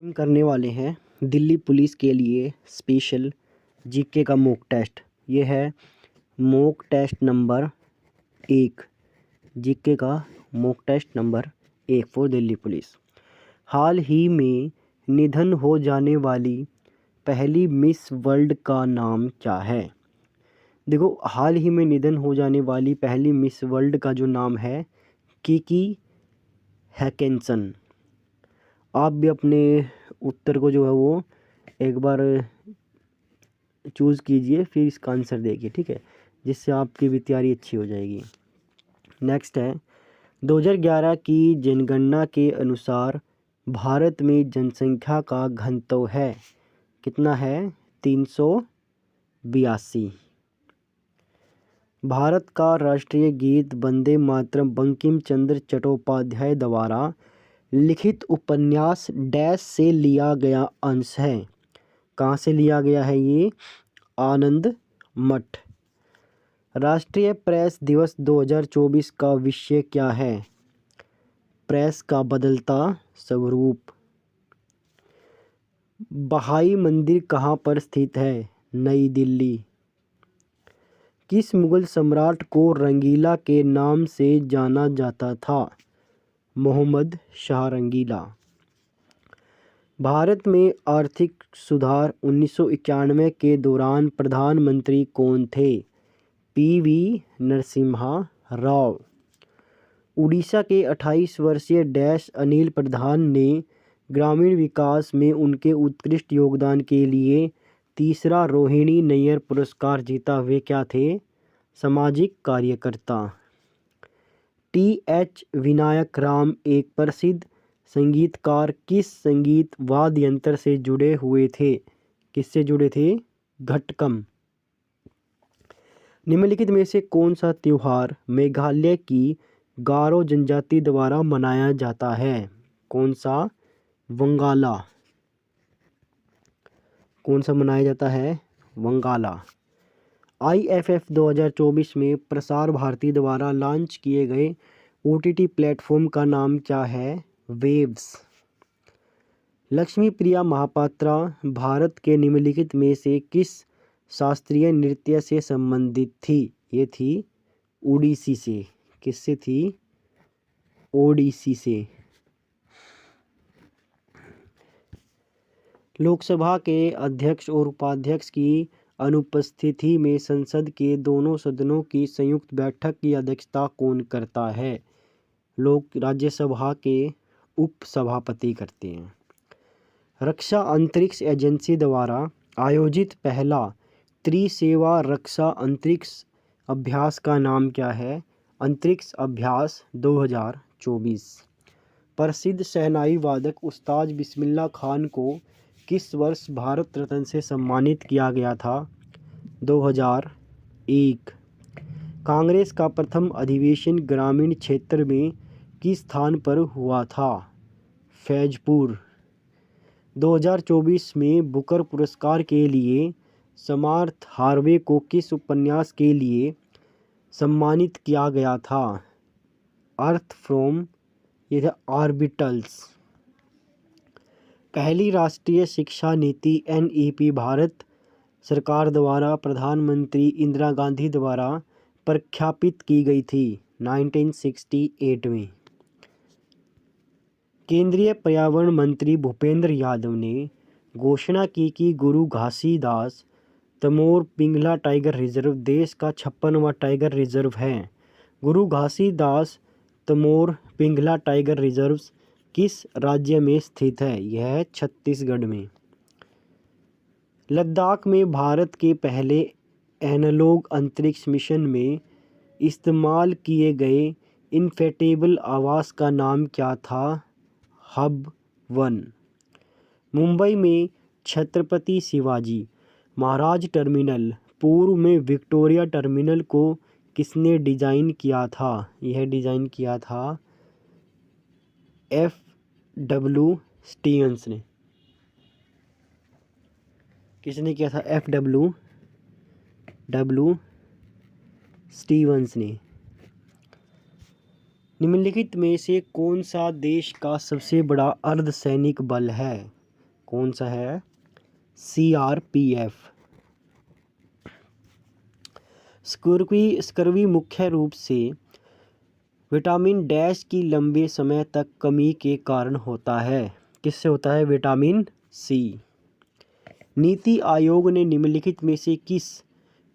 हम करने वाले हैं दिल्ली पुलिस के लिए स्पेशल जीके का मॉक टेस्ट। ये है मॉक टेस्ट नंबर 1। जीके का mock test number 1 for Delhi police. हाल ही में निधन हो जाने वाली पहली मिस वर्ल्ड का नाम क्या है? देखो, हाल ही में निधन हो जाने वाली पहली मिस वर्ल्ड का जो नाम है किकी हैकिन्सन। आप भी अपने उत्तर को जो है वो एक बार चूज़ कीजिए, फिर इसका आंसर देखिए, ठीक है, जिससे आपकी भी तैयारी अच्छी हो जाएगी। नेक्स्ट है 2011 की जनगणना के अनुसार भारत में जनसंख्या का घनत्व है कितना है? 382। भारत का राष्ट्रीय गीत वंदे मातरम बंकिम चंद्र चट्टोपाध्याय द्वारा लिखित उपन्यास डैश से लिया गया अंश है। कहाँ से लिया गया है ये? आनंद मठ। राष्ट्रीय प्रेस दिवस 2024 का विषय क्या है? प्रेस का बदलता स्वरूप। बहाई मंदिर कहाँ पर स्थित है? नई दिल्ली। किस मुगल सम्राट को रंगीला के नाम से जाना जाता था? मोहम्मद शाह रंगीला। भारत में आर्थिक सुधार 1991 के दौरान प्रधानमंत्री कौन थे? पीवी नरसिम्हा राव। उड़ीसा के 28 वर्षीय डैश अनिल प्रधान ने ग्रामीण विकास में उनके उत्कृष्ट योगदान के लिए तीसरा रोहिणी नैयर पुरस्कार जीता। वे क्या थे? सामाजिक कार्यकर्ता। टी.एच. विनायक राम एक प्रसिद्ध संगीतकार किस संगीत वाद्य यंत्र से जुड़े हुए थे? किससे जुड़े थे? घटकम। निम्नलिखित में से कौन सा त्योहार मेघालय की गारो जनजाति द्वारा मनाया जाता है? कौन सा? वंगाला। कौन सा मनाया जाता है? वंगाला। IFF 2024 में प्रसार भारती द्वारा लॉन्च किए गए OTT प्लेटफॉर्म का नाम क्या है? वेव्स। लक्ष्मी प्रिया महापात्रा भारत के निम्नलिखित में से किस शास्त्रीय नृत्य से संबंधित थी? ये थी ओडिसी से। किससे थी? ओडिसी से। लोकसभा के अध्यक्ष और उपाध्यक्ष की अनुपस्थिति में संसद के दोनों सदनों की संयुक्त बैठक की अध्यक्षता कौन करता है? राज्यसभा के उपसभापति करते हैं। रक्षा अंतरिक्ष एजेंसी द्वारा आयोजित पहला त्रिसेवा रक्षा अंतरिक्ष अभ्यास का नाम क्या है? अंतरिक्ष अभ्यास 2024। प्रसिद्ध शहनाई वादक उस्ताद बिस्मिल्लाह खान को किस वर्ष भारत रत्न से सम्मानित किया गया था? 2001। कांग्रेस का प्रथम अधिवेशन ग्रामीण क्षेत्र में किस स्थान पर हुआ था? फैजपुर। 2024 में बुकर पुरस्कार के लिए समर्थ हार्वे को किस उपन्यास के लिए सम्मानित किया गया था? Earth from orbitals. पहली राष्ट्रीय शिक्षा नीति NEP भारत सरकार द्वारा प्रधानमंत्री इंदिरा गांधी द्वारा प्रख्यापित की गई थी 1968 में। केंद्रीय पर्यावरण मंत्री भूपेंद्र यादव ने घोषणा की कि गुरु घासीदास तमोर पिंगला टाइगर रिजर्व देश का 56वां टाइगर रिजर्व है। गुरु घासीदास तमोर पिंगला टाइगर रिजर्व किस राज्य में स्थित है? यह है छत्तीसगढ़ में। लद्दाख में भारत के पहले एनालॉग अंतरिक्ष मिशन में इस्तेमाल किए गए इनफेटेबल आवास का नाम क्या था? हब-1। मुंबई में छत्रपति शिवाजी महाराज टर्मिनल पूर्व में विक्टोरिया टर्मिनल को किसने डिज़ाइन किया था? यह डिज़ाइन किया था FW स्टीवंस ने। किसने किया था? FW स्टीवंस ने। निम्नलिखित में से कौन सा देश का सबसे बड़ा अर्धसैनिक बल है? कौन सा है? CRPF। स्कर्वी मुख्य रूप से विटामिन डैश की लंबे समय तक कमी के कारण होता है। किससे होता है? Vitamin C. नीति आयोग ने निम्नलिखित में से किस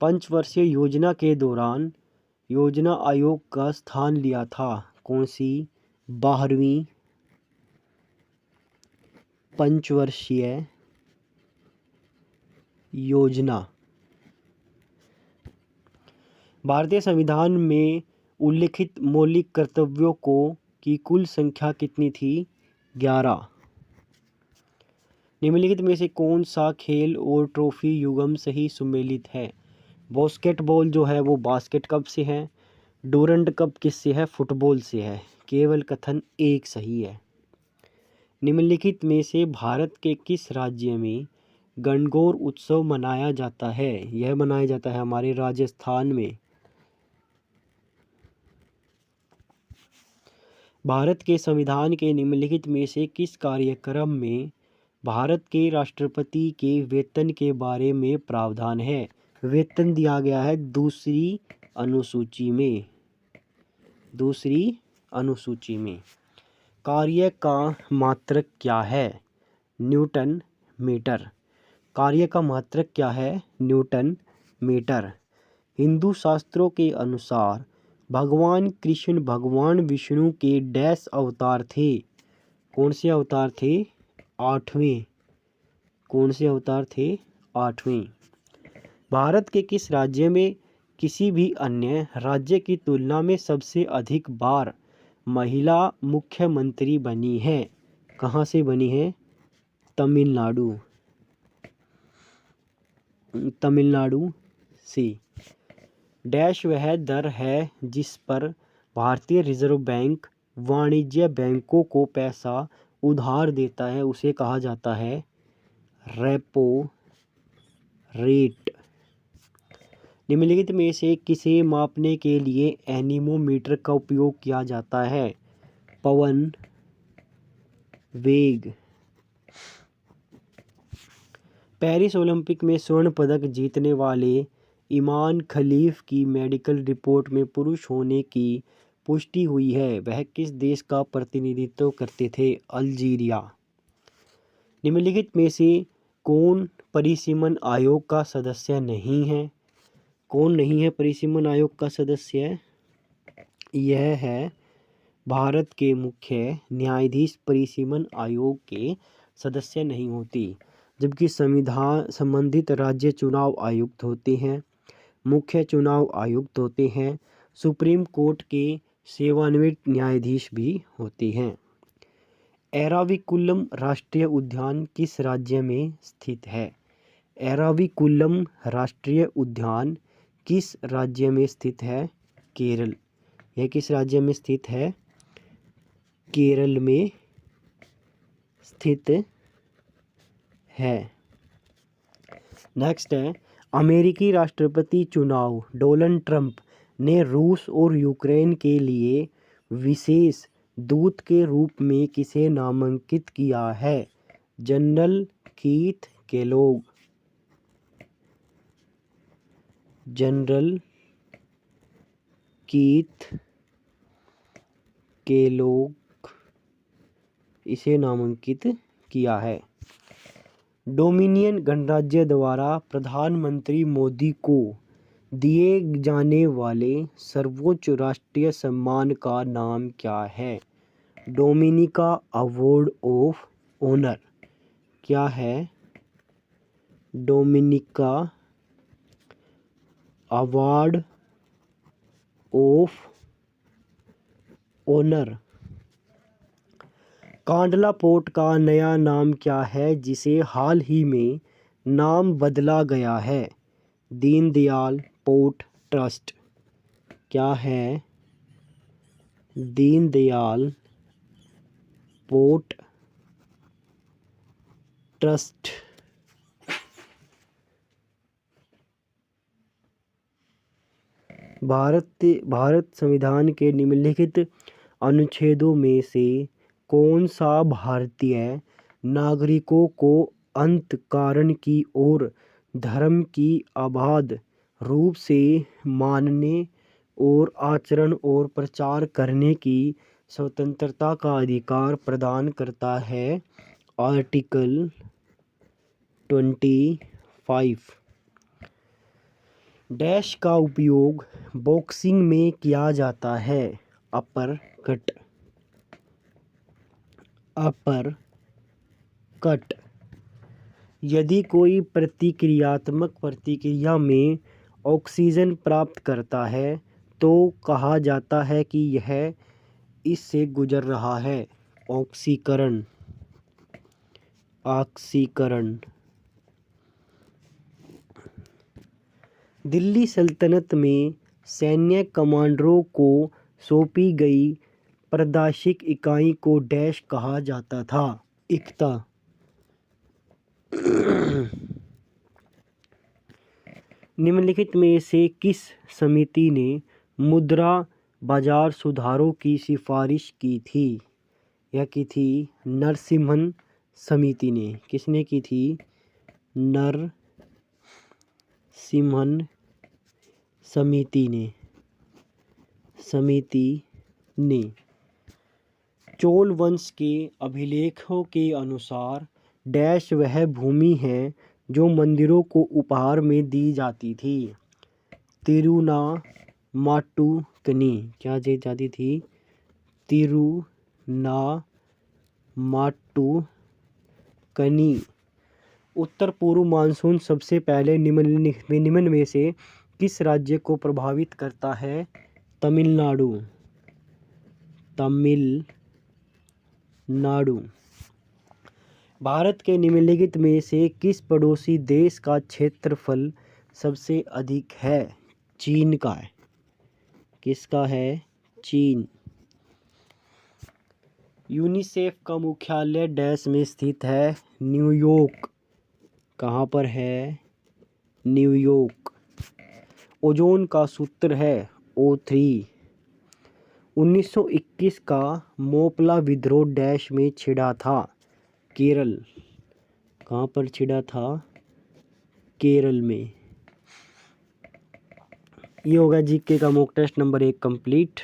पंचवर्षीय योजना के दौरान योजना आयोग का स्थान लिया था? कौन सी 12वीं पंचवर्षीय योजना? भारतीय संविधान में उल्लिखित मौलिक कर्तव्यों की कुल संख्या कितनी थी? 11। निम्नलिखित में से कौन सा खेल और ट्रॉफी युग्म सही सुमेलित है? बास्केटबॉल जो है वो बास्केट कप से है। डूरंड कप किससे है? फुटबॉल से है। केवल कथन एक सही है। निम्नलिखित में से भारत के किस राज्य में गणगौर उत्सव मनाया जाता है? यह मनाया जाता है हमारे राजस्थान में। भारत के संविधान के निम्नलिखित में से किस कार्यक्रम में भारत के राष्ट्रपति के वेतन के बारे में प्रावधान है? वेतन दिया गया है दूसरी अनुसूची में। दूसरी अनुसूची में। कार्य का मात्रक क्या है? Newton metre. कार्य का मात्रक क्या है? Newton metre. हिंदू शास्त्रों के अनुसार भगवान कृष्ण भगवान विष्णु के डैश अवतार थे? कौन से अवतार थे? 8वें। कौन से अवतार थे? 8वें। भारत के किस राज्य में किसी भी अन्य राज्य की तुलना में सबसे अधिक बार महिला मुख्यमंत्री बनी है? कहाँ से बनी है? तमिलनाडु। तमिलनाडु से। डैश वह दर है जिस पर भारतीय रिजर्व बैंक वाणिज्य बैंकों को पैसा उधार देता है, उसे कहा जाता है रेपो रेट। निम्नलिखित में से किसे मापने के लिए एनीमोमीटर का उपयोग किया जाता है? पवन वेग। पेरिस ओलंपिक में स्वर्ण पदक जीतने वाले ईमान खलीफ की मेडिकल रिपोर्ट में पुरुष होने की पुष्टि हुई है। वह किस देश का प्रतिनिधित्व करते थे? अल्जीरिया। निम्नलिखित में से कौन परिसीमन आयोग का सदस्य नहीं है? कौन नहीं है परिसीमन आयोग का सदस्य? यह है भारत के मुख्य न्यायाधीश परिसीमन आयोग के सदस्य नहीं होती, जबकि संविधान संबंधित राज्य चुनाव आयुक्त होते हैं, मुख्य चुनाव आयुक्त होते हैं, सुप्रीम कोर्ट के सेवानिवृत्त न्यायाधीश भी होते हैं। एराविकुलम राष्ट्रीय उद्यान किस राज्य में स्थित है? एराविकुलम राष्ट्रीय उद्यान किस राज्य में स्थित है? केरल। यह किस राज्य में स्थित है? केरल में स्थित है। नेक्स्ट है, अमेरिकी राष्ट्रपति चुनाव डोनाल्ड ट्रंप ने रूस और यूक्रेन के लिए विशेष दूत के रूप में किसे नामांकित किया है? General Keith Kellogg. General Keith Kellogg इसे नामांकित किया है। डोमिनियन गणराज्य द्वारा प्रधानमंत्री मोदी को दिए जाने वाले सर्वोच्च राष्ट्रीय सम्मान का नाम क्या है? Dominica award of honour. क्या है? Dominica award of honour. Kandla port का नया नाम क्या है जिसे हाल ही में नाम बदला गया है? Deendayal port trust. क्या है? Deendayal port trust. भारत संविधान के निम्नलिखित अनुच्छेदों में से कौन सा भारतीय नागरिकों को अंतःकरण की और धर्म की अबाध रूप से मानने और आचरण और प्रचार करने की स्वतंत्रता का अधिकार प्रदान करता है। आर्टिकल 25 डैश का उपयोग बॉक्सिंग में किया जाता है। अपर कट यदि कोई प्रतिक्रियात्मक प्रतिक्रिया में ऑक्सीजन प्राप्त करता है तो कहा जाता है कि यह इससे गुजर रहा है। ऑक्सीकरण दिल्ली सल्तनत में सैन्य कमांडरों को सौंपी गई प्रादेशिक इकाई को डैश कहा जाता था। इक्ता निम्नलिखित में से किस समिति ने मुद्रा बाजार सुधारों की सिफारिश की थी? यह की थी नरसिम्हन समिति ने। किसने की थी? नरसिम्हन समिति ने। चोल वंश के अभिलेखों के अनुसार डैश वह भूमि है जो मंदिरों को उपहार में दी जाती थी। तिरुनामाट्टुकनी क्या दी जाती थी? तिरुनामाट्टुकनी। उत्तर पूर्व मानसून सबसे पहले निम्न में से किस राज्य को प्रभावित करता है? तमिलनाडु। भारत के निम्नलिखित में से किस पड़ोसी देश का क्षेत्रफल सबसे अधिक है? चीन का है। किसका है? चीन। यूनिसेफ का मुख्यालय डैश में स्थित है? न्यूयॉर्क। कहाँ पर है? न्यूयॉर्क। ओजोन का सूत्र है O3। 1921 का मोपला विद्रोह डैश में छिड़ा था? केरल। कहाँ पर छिड़ा था? केरल में। ये होगा जीके का मॉक टेस्ट नंबर 1 कंप्लीट।